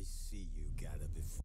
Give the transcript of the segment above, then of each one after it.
see you gather before.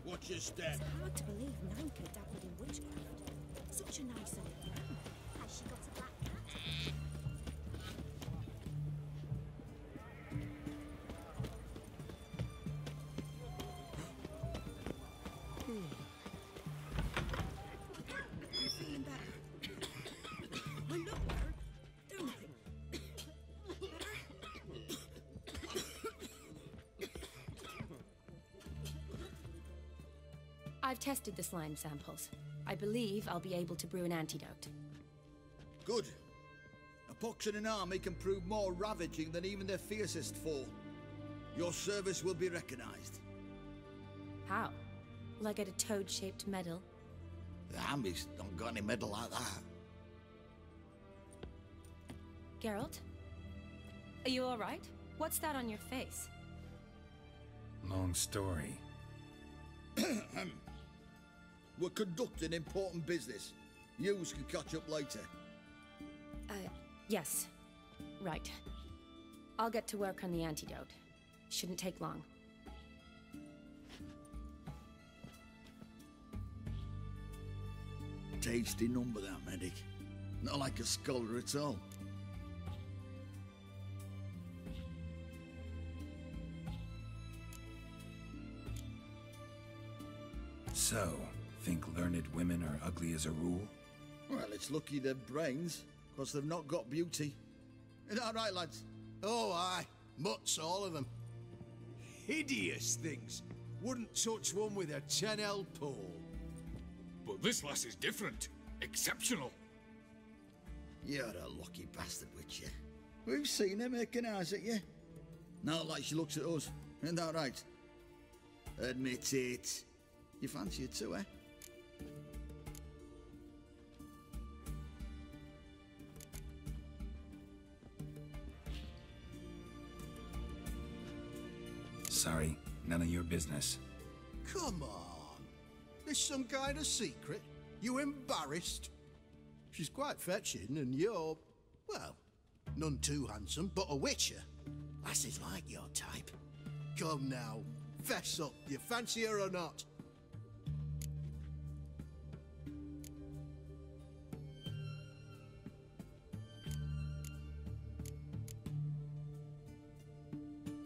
Watch your step. It's hard to believe Nanka dabbled in witchcraft. Such a nice old woman. Has she got a black cat? I'm feeling better. I look better. Do nothing. I've tested the slime samples. I believe I'll be able to brew an antidote. Good. A pox in an army can prove more ravaging than even their fiercest foe. Your service will be recognized. How? Will I get a toad-shaped medal? The army's not got any medal like that. Geralt? Are you alright? What's that on your face? Long story. We're conducting important business. Yous can catch up later. Yes. Right. I'll get to work on the antidote. Shouldn't take long. Tasty number, that medic. Not like a scholar at all. So, think learned women are ugly as a rule? Well, it's lucky they've brains, because they've not got beauty. Is that right, lads? Oh, aye. Mutts, all of them. Hideous things. Wouldn't touch one with a 10L pole. But this lass is different. Exceptional. You're a lucky bastard, Witcher. We've seen her making eyes at you. Not like she looks at us. Isn't that right? Admit it. You fancy her too, eh? Sorry, none of your business. Come on. There's some kind of secret. You embarrassed? She's quite fetching, and you're, well, none too handsome, but a witcher. Lasses like your type. Come now, fess up. You fancy her or not?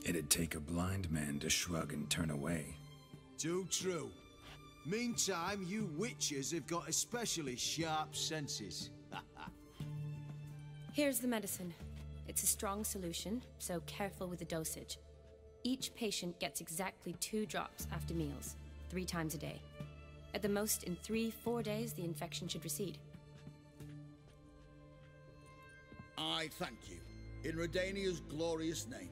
It'd take a blind man to shrug and turn away. Too true. Meantime, you witches have got especially sharp senses. Here's the medicine. It's a strong solution, so careful with the dosage. Each patient gets exactly 2 drops after meals, 3 times a day. At the most, in 3-4 days, the infection should recede. I thank you. In Redania's glorious name.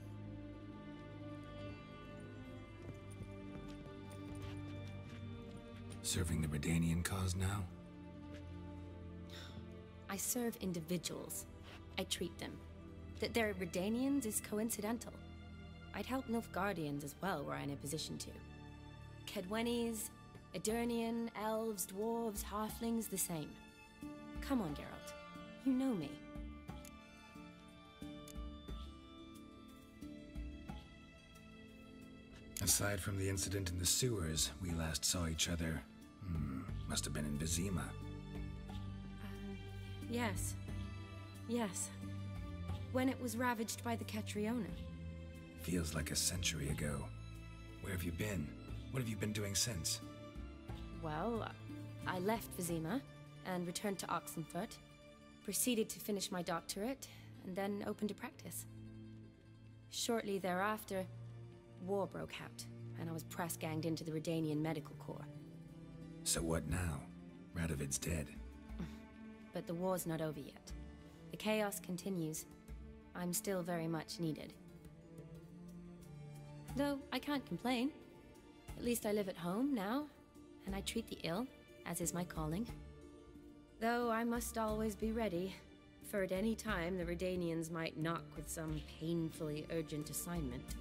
Serving the Redanian cause now? I serve individuals. I treat them. That they're Redanians is coincidental. I'd help Nilfgaardians as well were I in a position to. Kedwenis, Edirnian, elves, dwarves, halflings, the same. Come on, Geralt. You know me. Aside from the incident in the sewers, we last saw each other. Must have been in Vizima. Yes. Yes. When it was ravaged by the Catriona. Feels like a century ago. Where have you been? What have you been doing since? Well, I left Vizima and returned to Oxenfurt. Proceeded to finish my doctorate, and then opened a practice. Shortly thereafter, war broke out, and I was press-ganged into the Redanian Medical Corps. So what now? Radovid's dead. But the war's not over yet. The chaos continues. I'm still very much needed. Though I can't complain. At least I live at home now, and I treat the ill, as is my calling. Though I must always be ready, for at any time the Redanians might knock with some painfully urgent assignment.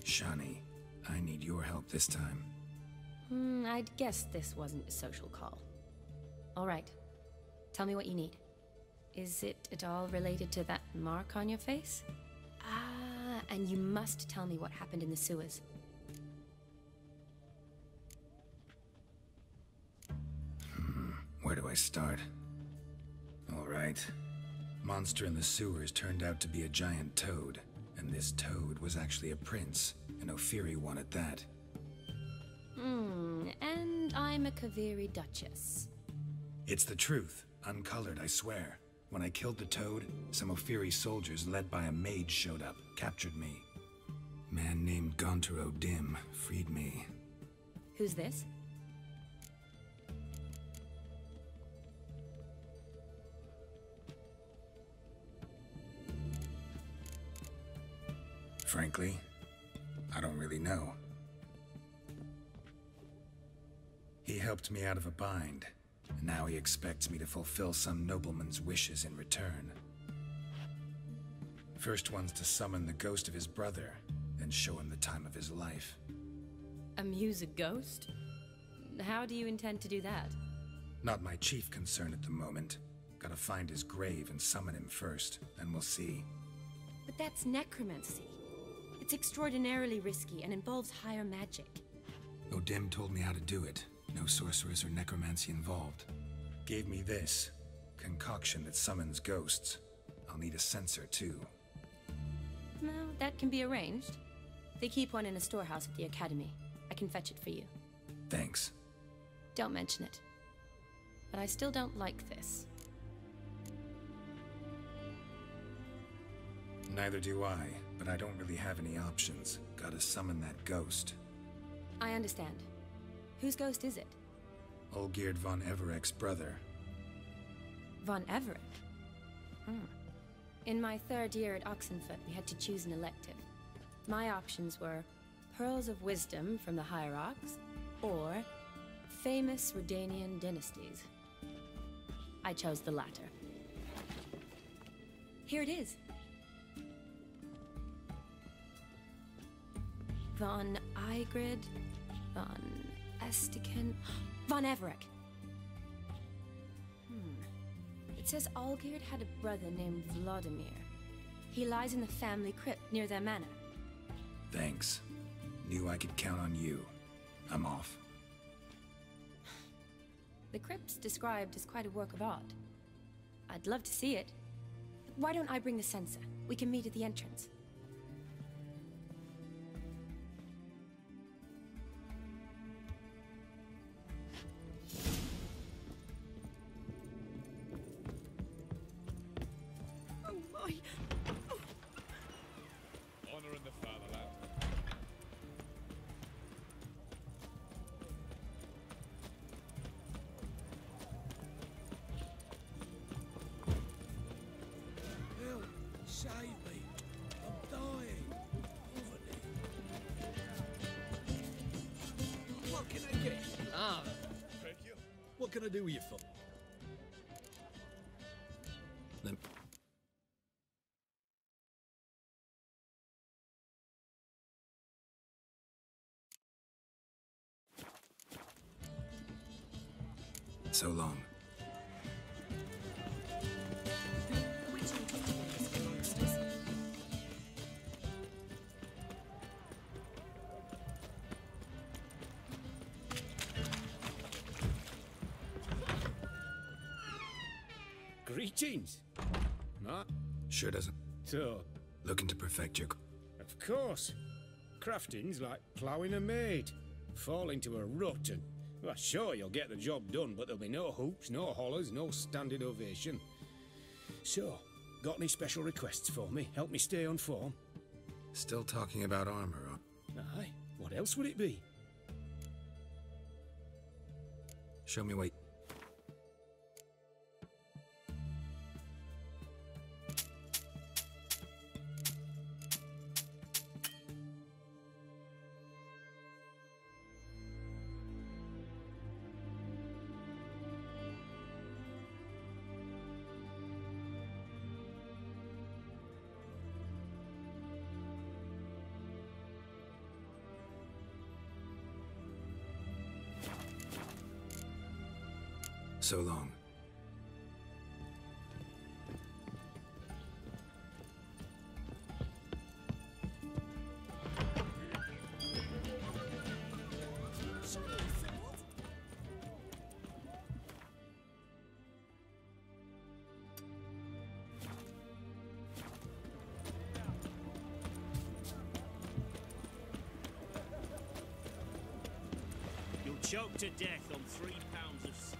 Shani, I need your help this time. I'd guess this wasn't a social call. All right. Tell me what you need. Is it at all related to that mark on your face? Ah, and you must tell me what happened in the sewers. Where do I start? All right. Monster in the sewers turned out to be a giant toad. And this toad was actually a prince, an Ophiri one at that. And I'm a Kaviri Duchess. It's the truth, uncolored, I swear. When I killed the toad, some Ophiri soldiers led by a mage showed up, captured me. Man named Gontaro Dim freed me. Who's this? Frankly, I don't really know. He helped me out of a bind, and now he expects me to fulfill some nobleman's wishes in return. First one's to summon the ghost of his brother, then show him the time of his life. Amuse a ghost? How do you intend to do that? Not my chief concern at the moment. Gotta find his grave and summon him first, then we'll see. But that's necromancy. It's extraordinarily risky and involves higher magic. Odim told me how to do it. No sorcerers or necromancy involved. Gave me this concoction that summons ghosts. I'll need a censer too. No, that can be arranged. They keep one in a storehouse at the academy. I can fetch it for you. Thanks. Don't mention it. But I still don't like this. Neither do I, but I don't really have any options. Gotta summon that ghost. I understand. Whose ghost is it? Olgierd von Everec's brother. Von Everec? In my third year at Oxenfurt, we had to choose an elective. My options were Pearls of Wisdom from the Hierarchs, or Famous Redanian Dynasties. I chose the latter. Here it is. Von Igrid, Von Estiken, Von Everec. It says Olgierd had a brother named Vlodimir. He lies in the family crypt near their manor. Thanks. Knew I could count on you. I'm off. The crypt's described as quite a work of art. I'd love to see it. Why don't I bring the censer? We can meet at the entrance. Oh my! Honor in the fatherland. Help! Save me! I'm dying! Poverty! What can I get? Ah, Thank you. what can I do with you for? Lem- So long. Which interesting monsters? Greetings! Matt? Sure doesn't. So, Looking to perfect your... of course. Crafting's like ploughing a maid. Fall into a rut and... Well, sure, you'll get the job done, but there'll be no hoops, no hollers, no standing ovation. So, got any special requests for me? Help me stay on form? Still talking about armor, huh? Aye, what else would it be? Show me what... So long. Show me a sword. You'll choke to death on 3 pounds of steel.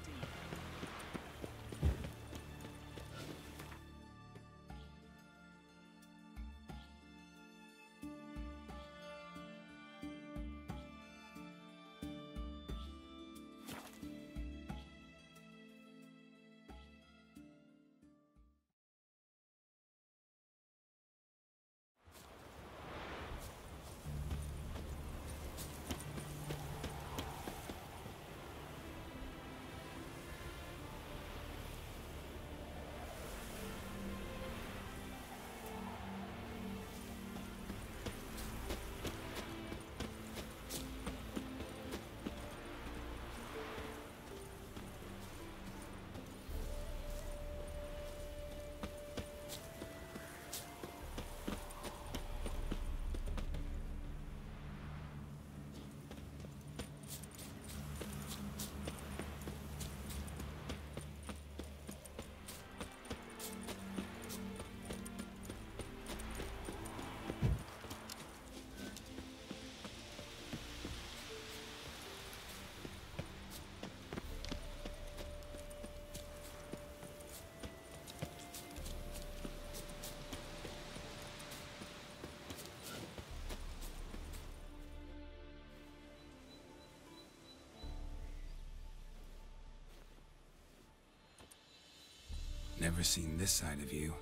Never seen this side of you.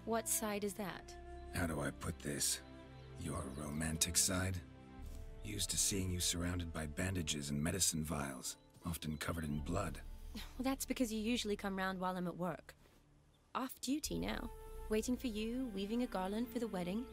What side is that? How do I put this? Your romantic side? Used to seeing you surrounded by bandages and medicine vials, often covered in blood. Well, that's because you usually come round while I'm at work. Off duty now. Waiting for you, weaving a garland for the wedding.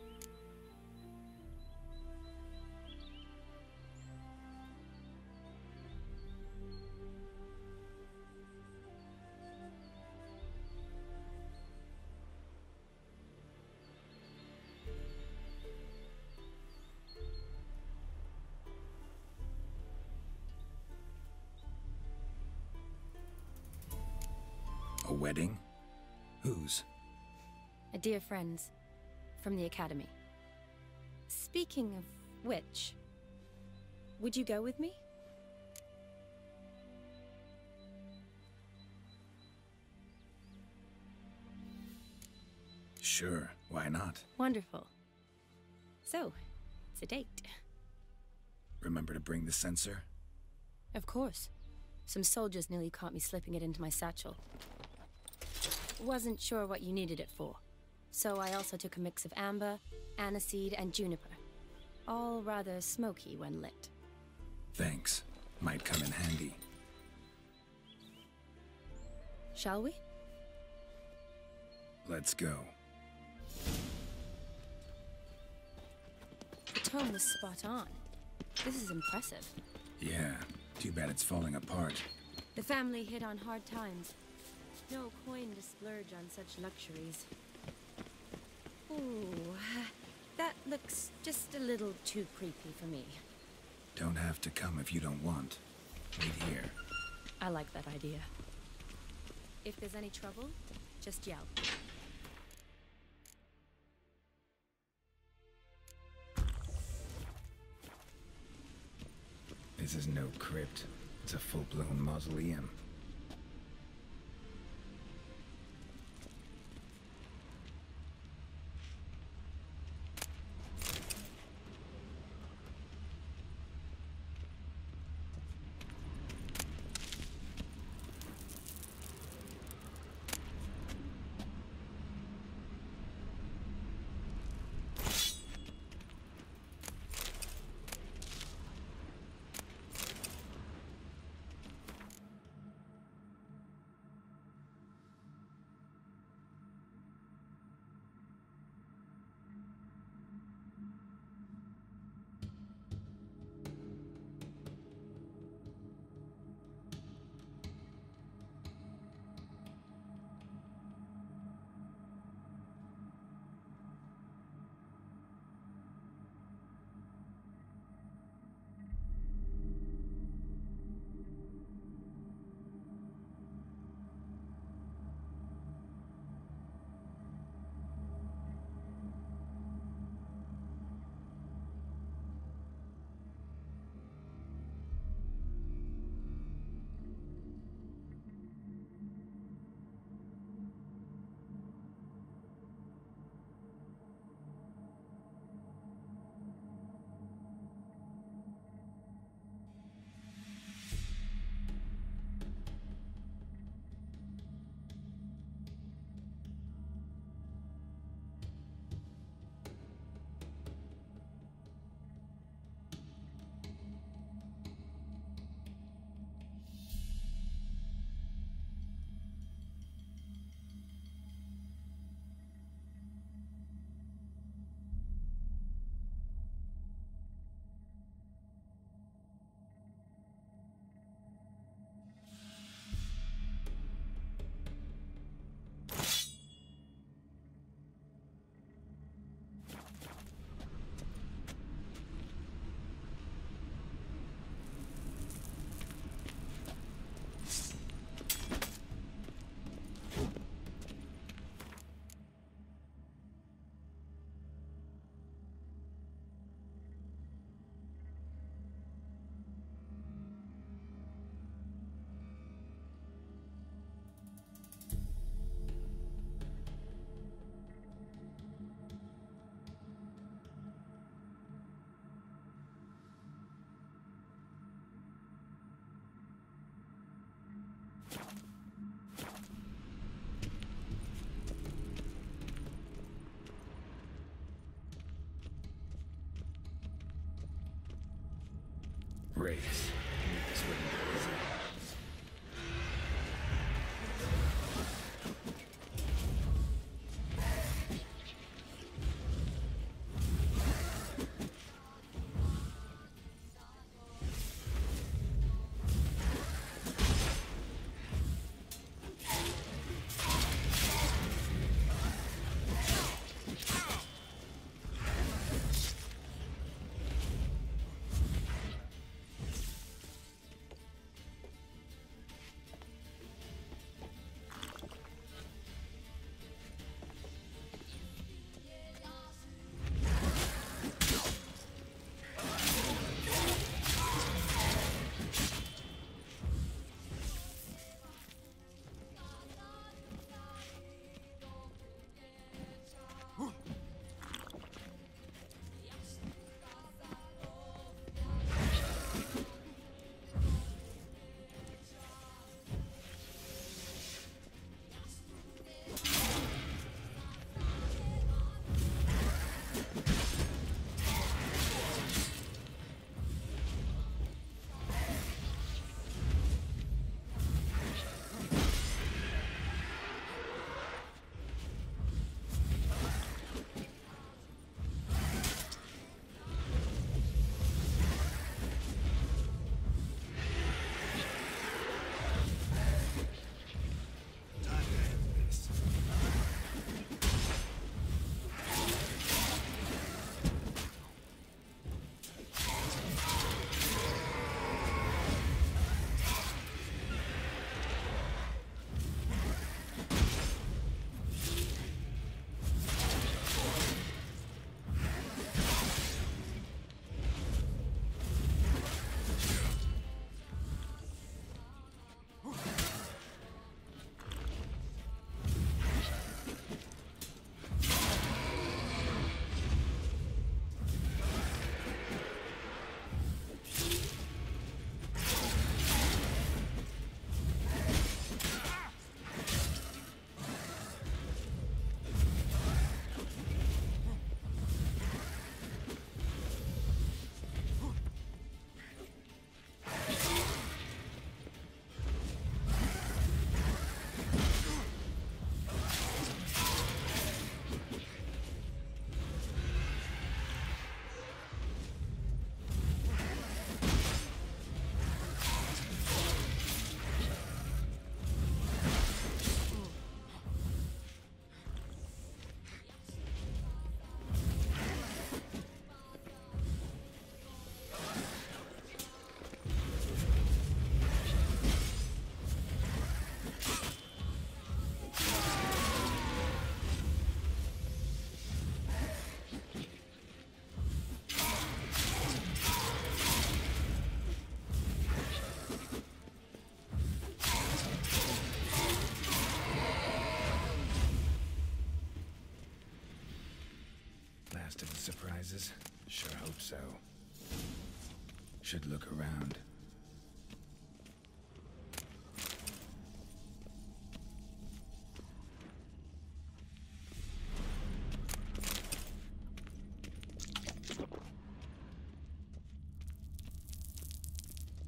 A wedding? Whose? A dear friend's. From the academy. Speaking of which, would you go with me? Sure, why not? Wonderful. So, it's a date. Remember to bring the sensor? Of course. Some soldiers nearly caught me slipping it into my satchel. Wasn't sure what you needed it for. So I also took a mix of amber, aniseed, and juniper. All rather smoky when lit. Thanks. Might come in handy. Shall we? Let's go. The tone was spot on. This is impressive. Yeah, too bad it's falling apart. The family hit on hard times. No coin to splurge on such luxuries. Ooh, that looks just a little too creepy for me. Don't have to come if you don't want. Wait here. I like that idea. If there's any trouble, just yell. This is no crypt. It's a full-blown mausoleum. Race. This wouldn't be easy. last of the surprises? Sure hope so. Should look around.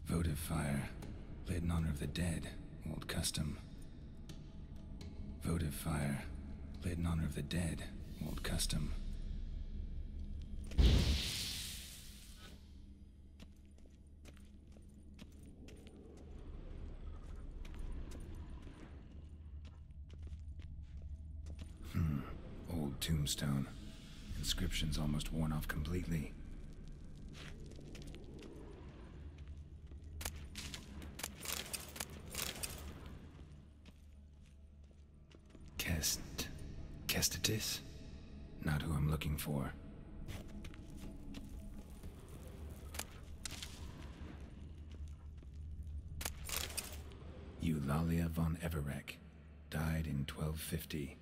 Votive fire, lit in honor of the dead, old custom. Votive fire, lit in honor of the dead, old custom. Old tombstone. Inscription's almost worn off completely. Kestatis? Not who I'm looking for. Vlodimir von Everec. Died in 1250.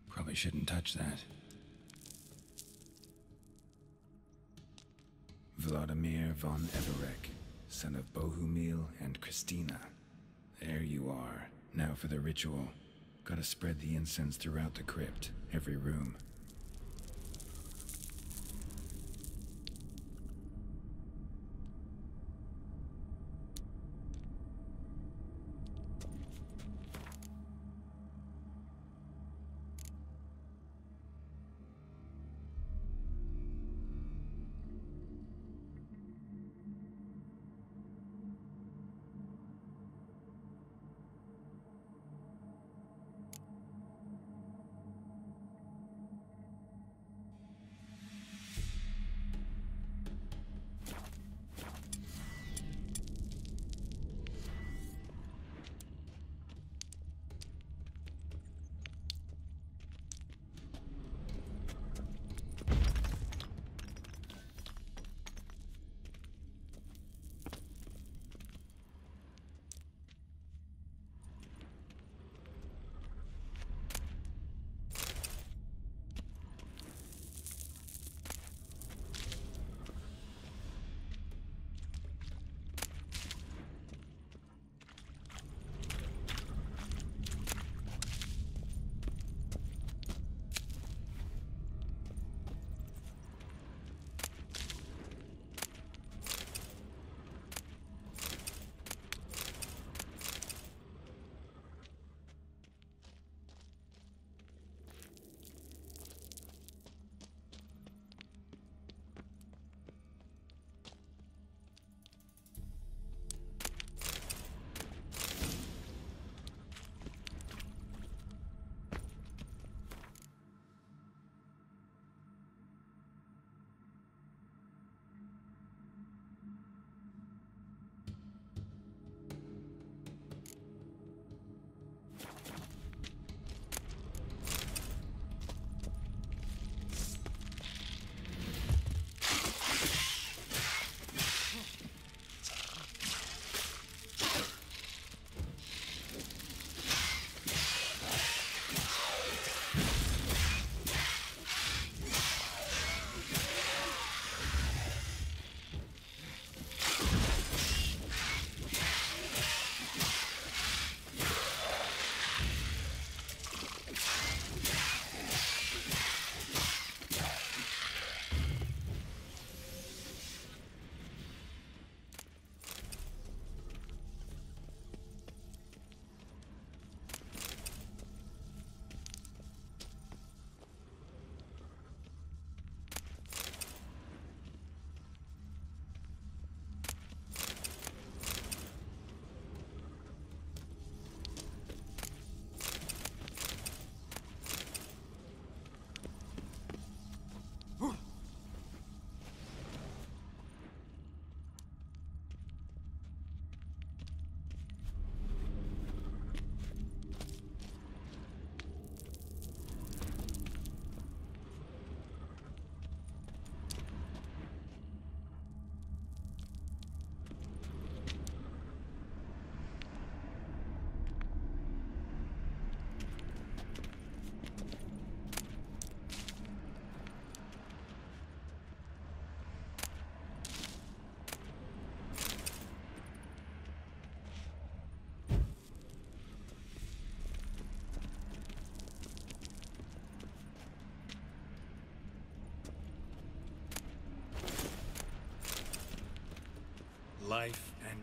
Probably shouldn't touch that. Vlodimir von Everec, son of Bohumil and Christina. There you are. Now for the ritual. Gotta spread the incense throughout the crypt, every room.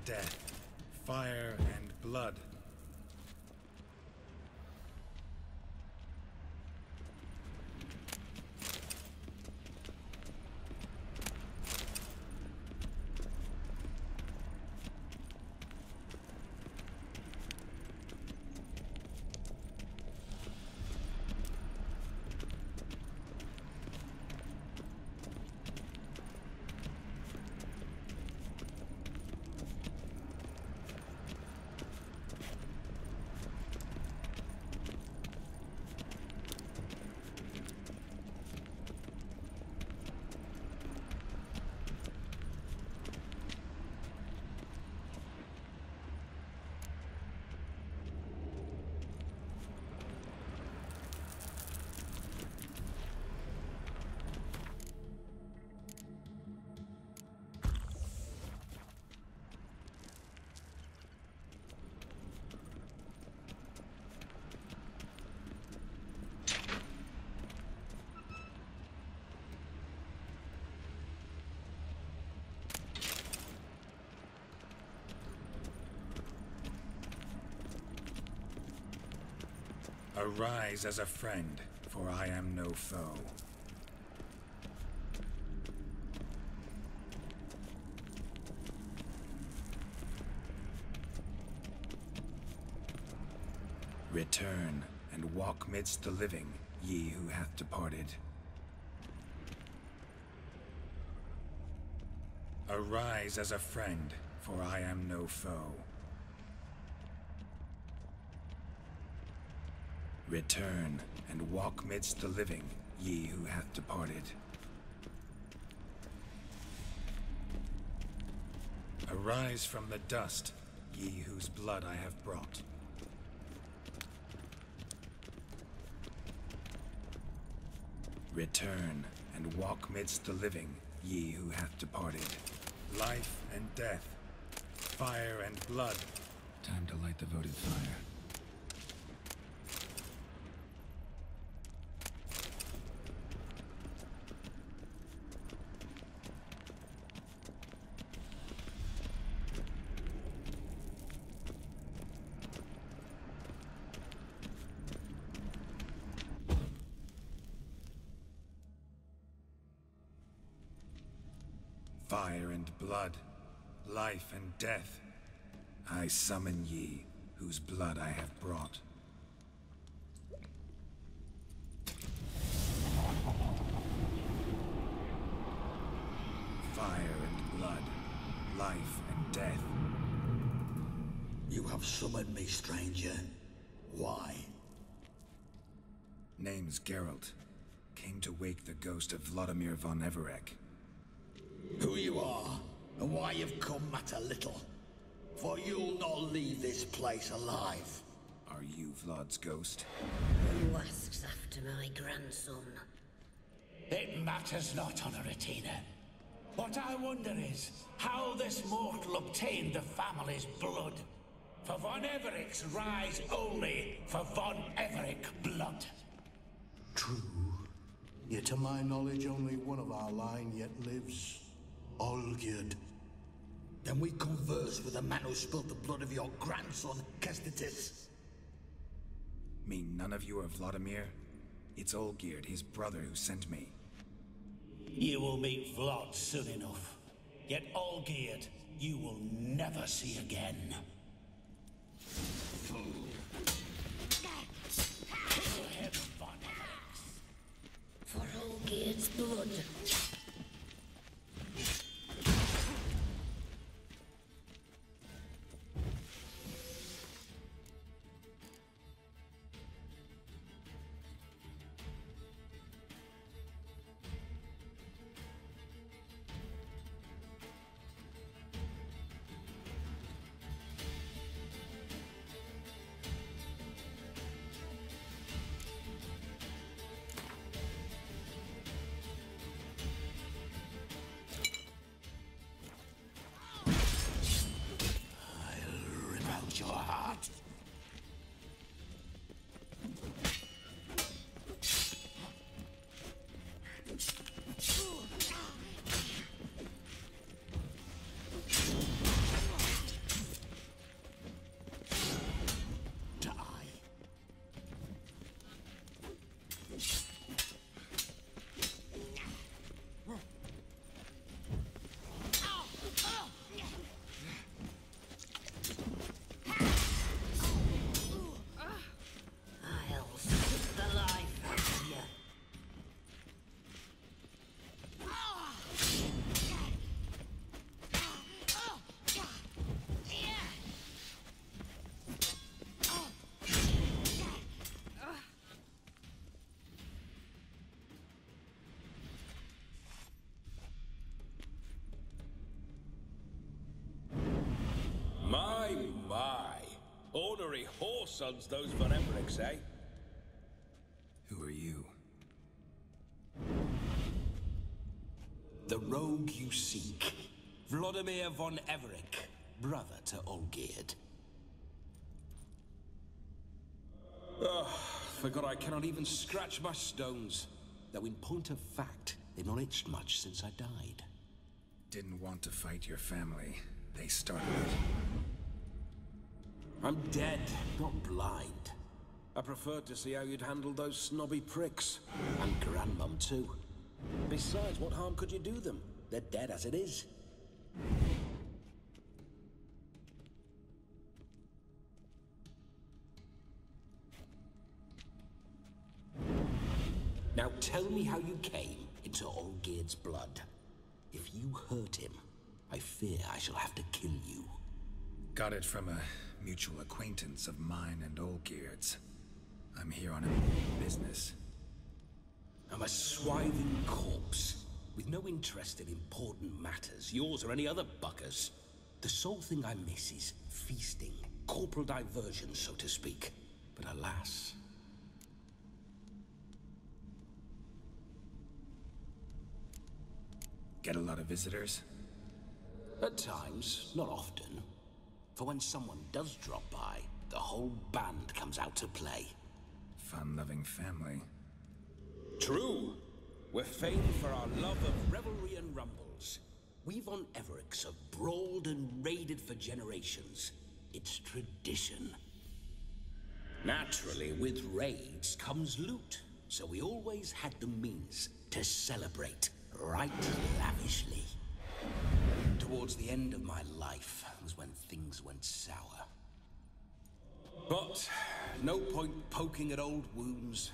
death, fire and blood. Arise as a friend, for I am no foe. Return, and walk midst the living, ye who hath departed. Arise as a friend, for I am no foe. Return, and walk midst the living, ye who hath departed. Arise from the dust, ye whose blood I have brought. Return, and walk midst the living, ye who hath departed. Life and death, fire and blood. Time to light the votive fire. Fire and blood, life and death, I summon ye, whose blood I have brought. Fire and blood, life and death. You have summoned me, stranger. Why? Name's Geralt. Came to wake the ghost of Vlodimir von Everec. Who you are, and why you've come matter little. For you'll not leave this place alive. Are you Vlod's ghost? Who asks after my grandson? It matters not, Honoratina. What I wonder is how this mortal obtained the family's blood. For von Everec's rise only for von Everec blood. True. Yet to my knowledge, only one of our line yet lives. Olgierd. Then we converse with the man who spilled the blood of your grandson, Kestitis. Mean none of you are Vlodimir? It's Olgierd, his brother, who sent me. You will meet Vlad soon enough. Yet Olgierd, you will never see again. For Olgierd's blood. Your heart. Ornery whoresons, those von Everecs, eh? Who are you? The rogue you seek. Vlodimir von Everec, brother to Olgierd. Forgot I cannot even scratch my stones. Though in point of fact, they've not itched much since I died. Didn't want to fight your family. They started it. I'm dead, not blind. I preferred to see how you'd handle those snobby pricks. And Grandmum, too. Besides, what harm could you do them? They're dead as it is. Now tell me how you came into Olgierd's blood. If you hurt him, I fear I shall have to kill you. Got it from a mutual acquaintance of mine and Olgierd's. I'm here on a business. I'm a swiving corpse, with no interest in important matters, yours or any other buggers. The sole thing I miss is feasting, corporal diversion, so to speak. But alas... Get a lot of visitors? At times, not often. For when someone does drop by, the whole band comes out to play. Fun-loving family. True. We're famed for our love of revelry and rumbles. We von Everecs have brawled and raided for generations. It's tradition. Naturally, with raids comes loot, so we always had the means to celebrate right lavishly. Towards the end of my life was when things went sour. But no point poking at old wounds.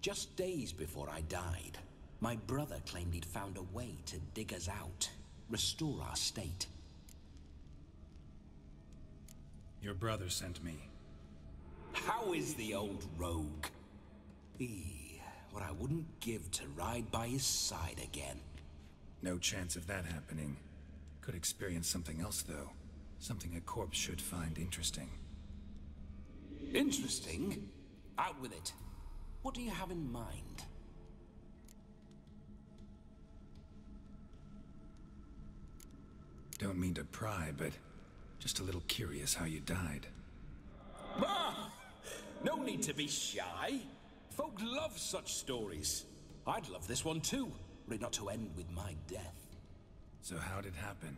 Just days before I died, my brother claimed he'd found a way to dig us out, restore our state. Your brother sent me. How is the old rogue? What I wouldn't give to ride by his side again. No chance of that happening. Could experience something else, though. Something a corpse should find interesting. Interesting? Out with it. What do you have in mind? Don't mean to pry, but just a little curious how you died. Ah! No need to be shy. Folk love such stories. I'd love this one too, were it not to end with my death. So how'd it happen?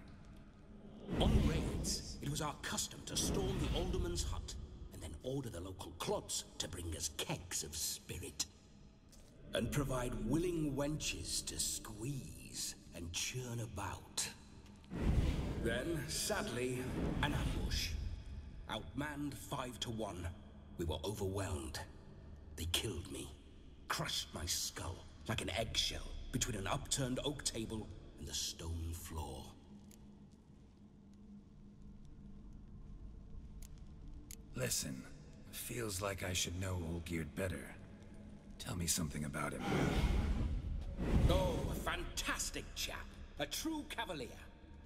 On raids, it was our custom to storm the alderman's hut, and then order the local clods to bring us kegs of spirit. And provide willing wenches to squeeze and churn about. Then, sadly, an ambush. Outmanned 5 to 1, we were overwhelmed. They killed me, crushed my skull like an eggshell between an upturned oak table and the stone floor. Listen, feels like I should know Olgierd better. Tell me something about him. Oh, a fantastic chap. A true cavalier.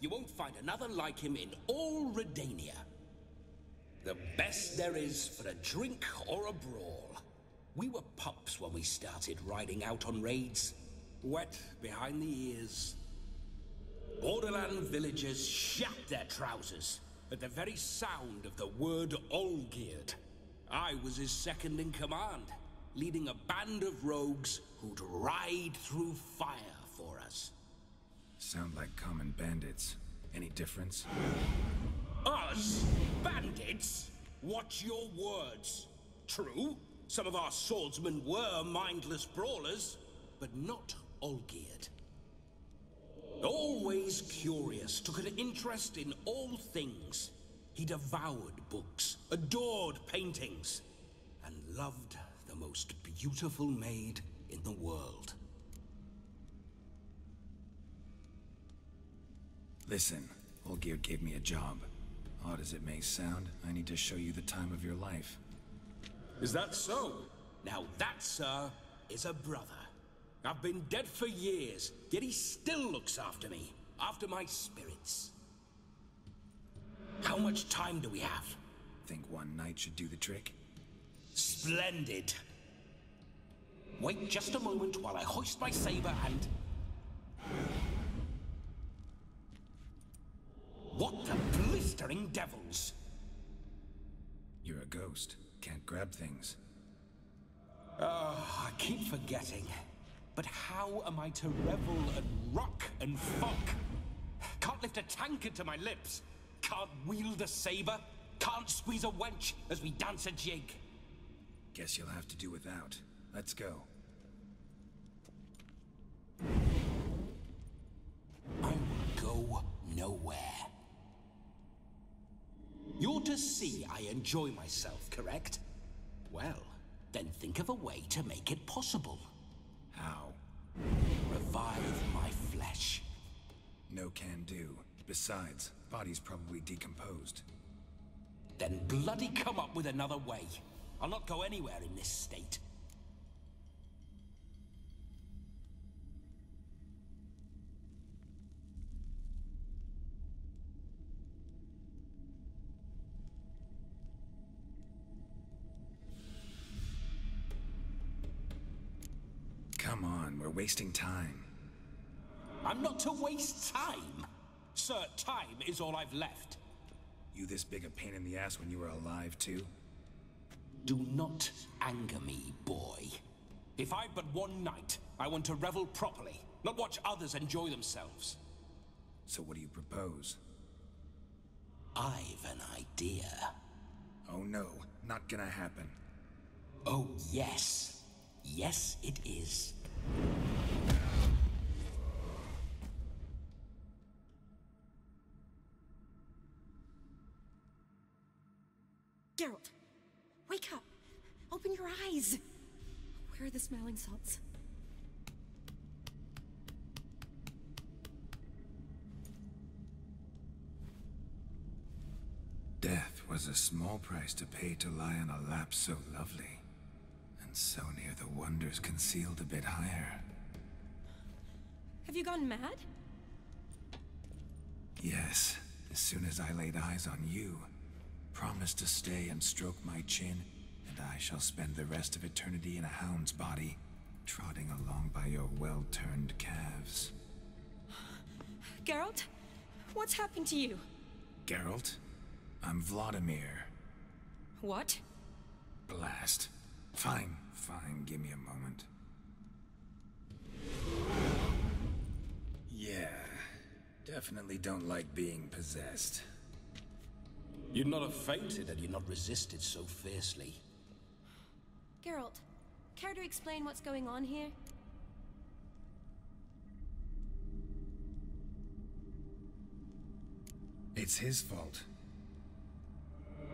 You won't find another like him in all Redania. The best there is for a drink or a brawl. We were pups when we started riding out on raids. Wet behind the ears. Borderland villagers shat their trousers at the very sound of the word Olgierd. I was his second in command, leading a band of rogues who'd ride through fire for us. Sound like common bandits. Any difference? Us? Bandits? Watch your words. True, some of our swordsmen were mindless brawlers, but not Olgierd. Always curious, took an interest in all things. He devoured books, adored paintings, and loved the most beautiful maid in the world. Listen, Olgierd gave me a job. Odd as it may sound, I need to show you the time of your life. Is that so? Now that, sir, is a brother. I've been dead for years, yet he still looks after me, after my spirits. How much time do we have? think one night should do the trick? Splendid. Wait just a moment while I hoist my saber and... What the blistering devils? You're a ghost. Can't grab things. I keep forgetting. But how am I to revel and rock and fuck? Can't lift a tankard to my lips. Can't wield a saber. Can't squeeze a wench as we dance a jig. Guess you'll have to do without. Let's go. I will go nowhere. You're to see I enjoy myself, correct? Well, then think of a way to make it possible. How? Revive my flesh. No can do. Besides, body's probably decomposed. Then bloody come up with another way. I'll not go anywhere in this state. Come on, we're wasting time. I'm not to waste time. Sir, time is all I've left. You this big a pain in the ass when you were alive, too? Do not anger me, boy. If I've but one night, I want to revel properly, not watch others enjoy themselves. So what do you propose? I've an idea. Oh no, not gonna happen. Oh yes. Yes, it is. Geralt, wake up. Open your eyes. Where are the smelling salts? Death was a small price to pay to lie on a lap so lovely, and so near the wonders concealed a bit higher. Have you gone mad? Yes, as soon as I laid eyes on you, promise to stay and stroke my chin, and I shall spend the rest of eternity in a hound's body, trotting along by your well-turned calves. Geralt? What's happened to you? Geralt? I'm Vlodimir. What? Blast. Fine, give me a moment. Yeah, definitely don't like being possessed. You'd not have fainted had you not resisted so fiercely. Geralt, care to explain what's going on here? It's his fault.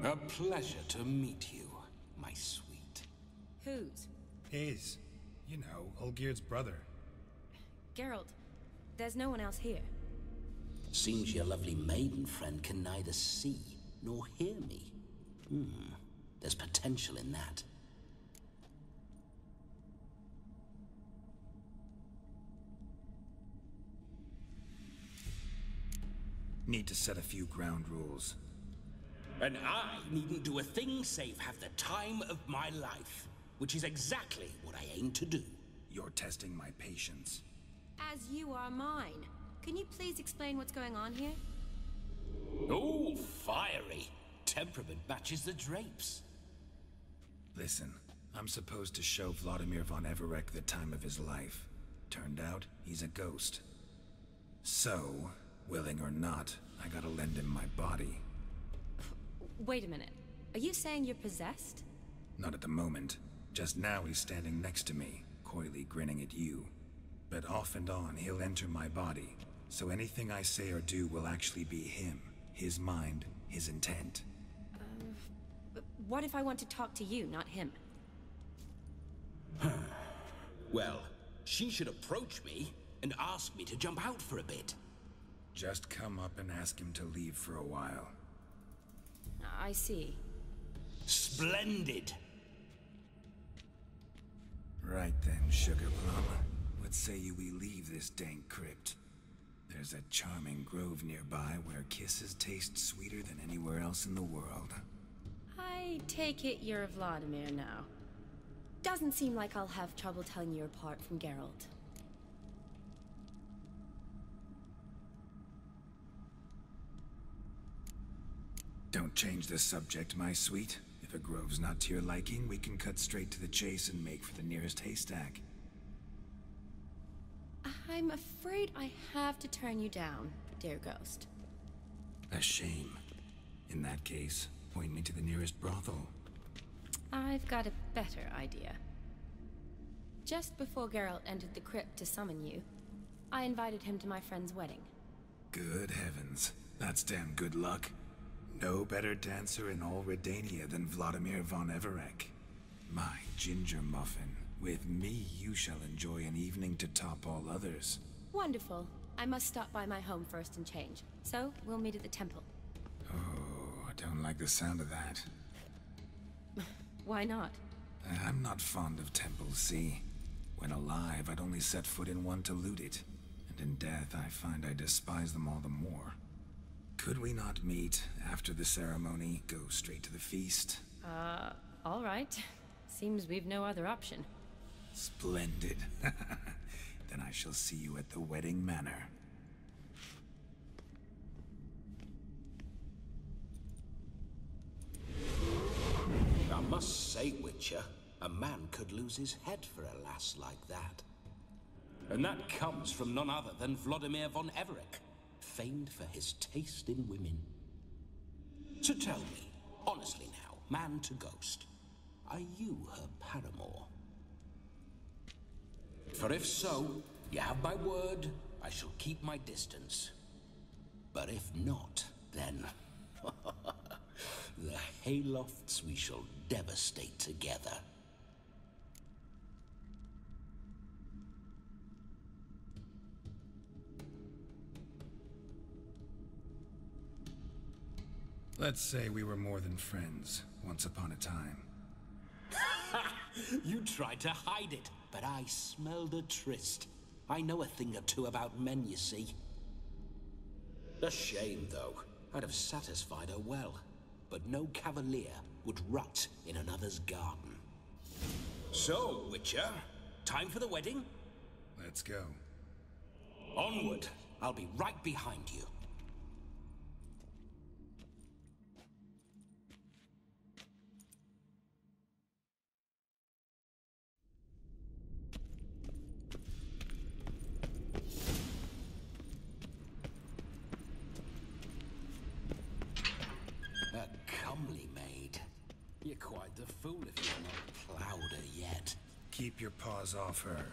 A pleasure to meet you, my sweet. Whose? His. You know, Olgierd's brother. Geralt, there's no one else here. Seems your lovely maiden friend can neither see nor hear me. There's potential in that. Need to set a few ground rules. And I needn't do a thing save have the time of my life, which is exactly what I aim to do. You're testing my patience. As you are mine. Can you please explain what's going on here? Oh, fiery. Temperament matches the drapes. Listen, I'm supposed to show Vlodimir von Everec the time of his life. Turned out, he's a ghost. So, willing or not, I gotta lend him my body. Wait a minute. Are you saying you're possessed? Not at the moment. Just now he's standing next to me, coyly grinning at you. But off and on, he'll enter my body. So anything I say or do will actually be him. His mind, his intent. But what if I want to talk to you, not him? Well, she should approach me and ask me to jump out for a bit. Just come up and ask him to leave for a while. I see. Splendid! Right then, Sugar Plum. What say you we leave this dank crypt? There's a charming grove nearby where kisses taste sweeter than anywhere else in the world. I take it you're Vlodimir now. Doesn't seem like I'll have trouble telling you apart from Geralt. Don't change the subject, my sweet. If a grove's not to your liking, we can cut straight to the chase and make for the nearest haystack. I'm afraid I have to turn you down, dear ghost. A shame. In that case, point me to the nearest brothel. I've got a better idea. Just before Geralt entered the crypt to summon you, I invited him to my friend's wedding. Good heavens. That's damn good luck. No better dancer in all Redania than Vlodimir von Everec. My ginger muffin. With me, you shall enjoy an evening to top all others. Wonderful. I must stop by my home first and change. So, we'll meet at the temple. Oh, I don't like the sound of that. Why not? I'm not fond of temples, see? When alive, I'd only set foot in one to loot it. And in death, I find I despise them all the more. Could we not meet after the ceremony, go straight to the feast? All right. Seems we've no other option. Splendid. Then I shall see you at the wedding manor. I must say, Witcher, a man could lose his head for a lass like that. And that comes from none other than Vlodimir von Everec, famed for his taste in women. So tell me, honestly now, man to ghost, are you her paramour? For if so, you have my word, I shall keep my distance. But if not, then the haylofts we shall devastate together. Let's say we were more than friends, once upon a time. You tried to hide it, but I smelled a tryst. I know a thing or two about men, you see. A shame, though. I'd have satisfied her well. But no cavalier would rot in another's garden. So, Witcher, time for the wedding? Let's go. Onward. I'll be right behind you. You're quite the fool if you're not plowed her yet. Keep your paws off her.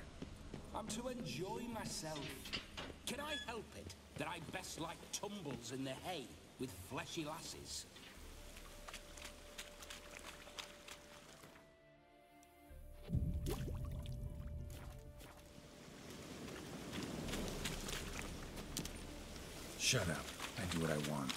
I'm to enjoy myself. Can I help it that I best like tumbles in the hay with fleshy lasses? Shut up. I do what I want.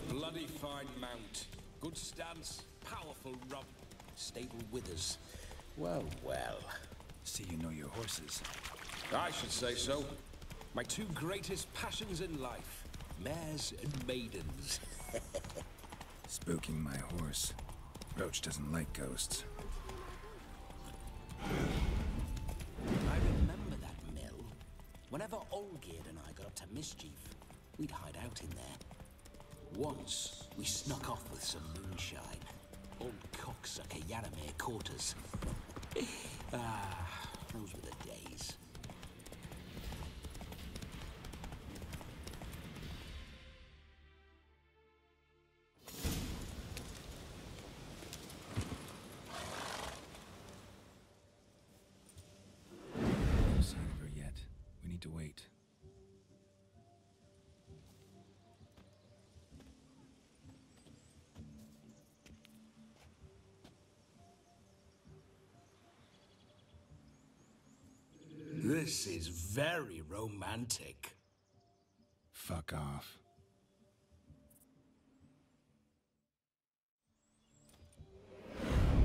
Bloody fine mount. Good stance, powerful rub, stable withers. Well, well. See you know your horses. I should say so. My two greatest passions in life. Mares and maidens. Spooking my horse. Roach doesn't like ghosts. I remember that mill. Whenever Olgierd and I got up to mischief, we'd hide out in there. Once, we snuck off with some moonshine. Old cocksucker Yaramir caught us. Those were the days. No sign of her yet. We need to wait. This is very romantic. Fuck off.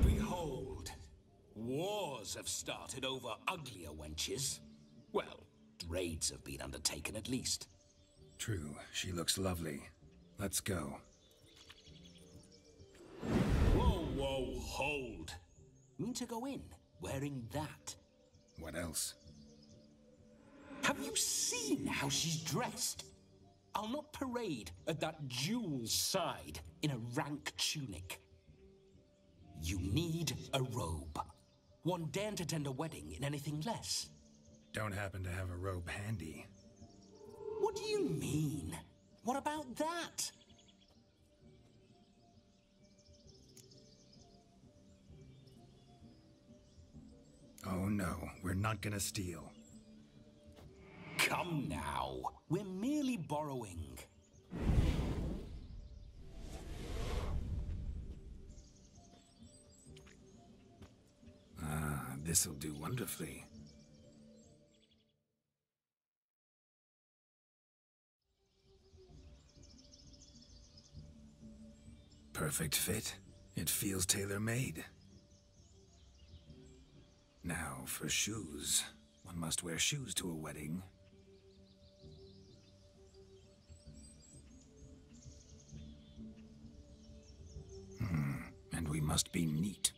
Behold, wars have started over uglier wenches. Well, raids have been undertaken at least. True, she looks lovely. Let's go. Whoa, whoa, hold. Mean to go in, wearing that? What else? Have you seen how she's dressed? I'll not parade at that jewel's side in a rank tunic. You need a robe. One daren't attend a wedding in anything less. Don't happen to have a robe handy. What do you mean? What about that? Oh no, we're not gonna steal. Come now, we're merely borrowing. Ah, this'll do wonderfully. Perfect fit. It feels tailor-made. Now, for shoes. One must wear shoes to a wedding. And we must be neat.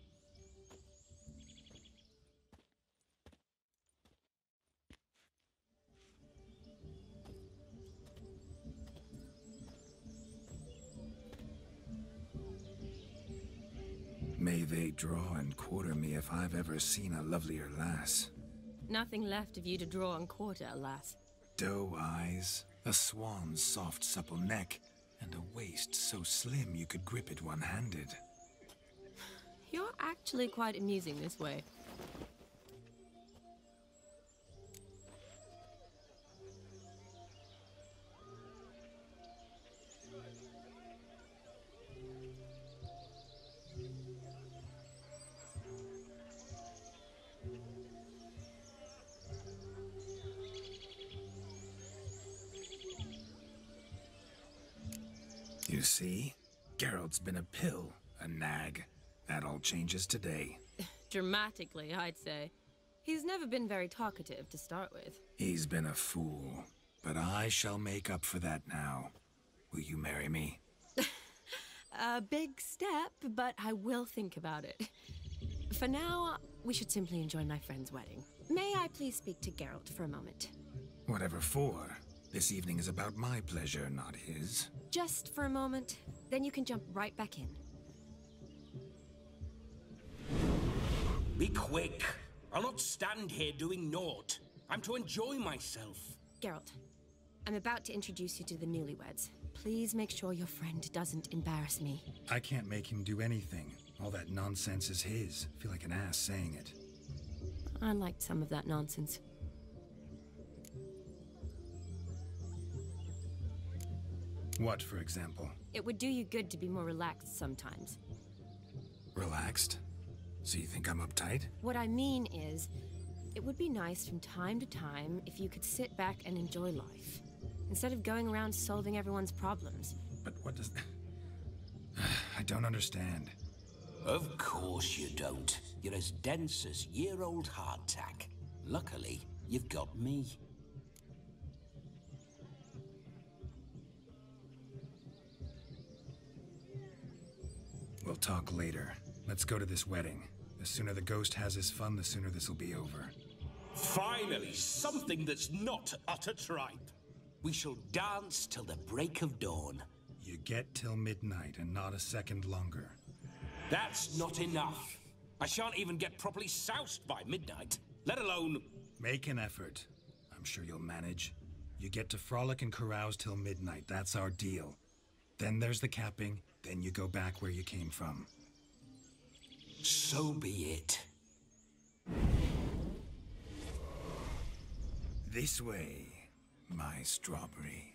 May they draw and quarter me if I've ever seen a lovelier lass. Nothing left of you to draw and quarter, alas. Doe eyes, a swan's soft supple neck, and a waist so slim you could grip it one-handed. You're actually quite amusing this way. You see? Geralt's been a pill, a nag. That all changes today. Dramatically, I'd say. He's never been very talkative to start with. He's been a fool, but I shall make up for that now. Will you marry me? A big step, but I will think about it. For now, we should simply enjoy my friend's wedding. May I please speak to Geralt for a moment? Whatever for. This evening is about my pleasure, not his. Just for a moment, then you can jump right back in. Be quick. I'll not stand here doing naught. I'm to enjoy myself. Geralt, I'm about to introduce you to the newlyweds. Please make sure your friend doesn't embarrass me. I can't make him do anything. All that nonsense is his. I feel like an ass saying it. I liked some of that nonsense. What, for example? It would do you good to be more relaxed sometimes. Relaxed? So you think I'm uptight? What I mean is, it would be nice from time to time if you could sit back and enjoy life, instead of going around solving everyone's problems. But what does... I don't understand. Of course you don't. You're as dense as year-old hardtack. Luckily, you've got me. We'll talk later. Let's go to this wedding. The sooner the ghost has his fun, the sooner this'll be over. Finally, something that's not utter tripe. We shall dance till the break of dawn. You get till midnight and not a second longer. That's not enough. I shan't even get properly soused by midnight, let alone... Make an effort. I'm sure you'll manage. You get to frolic and carouse till midnight. That's our deal. Then there's the capping, then you go back where you came from. So be it. This way, my strawberry.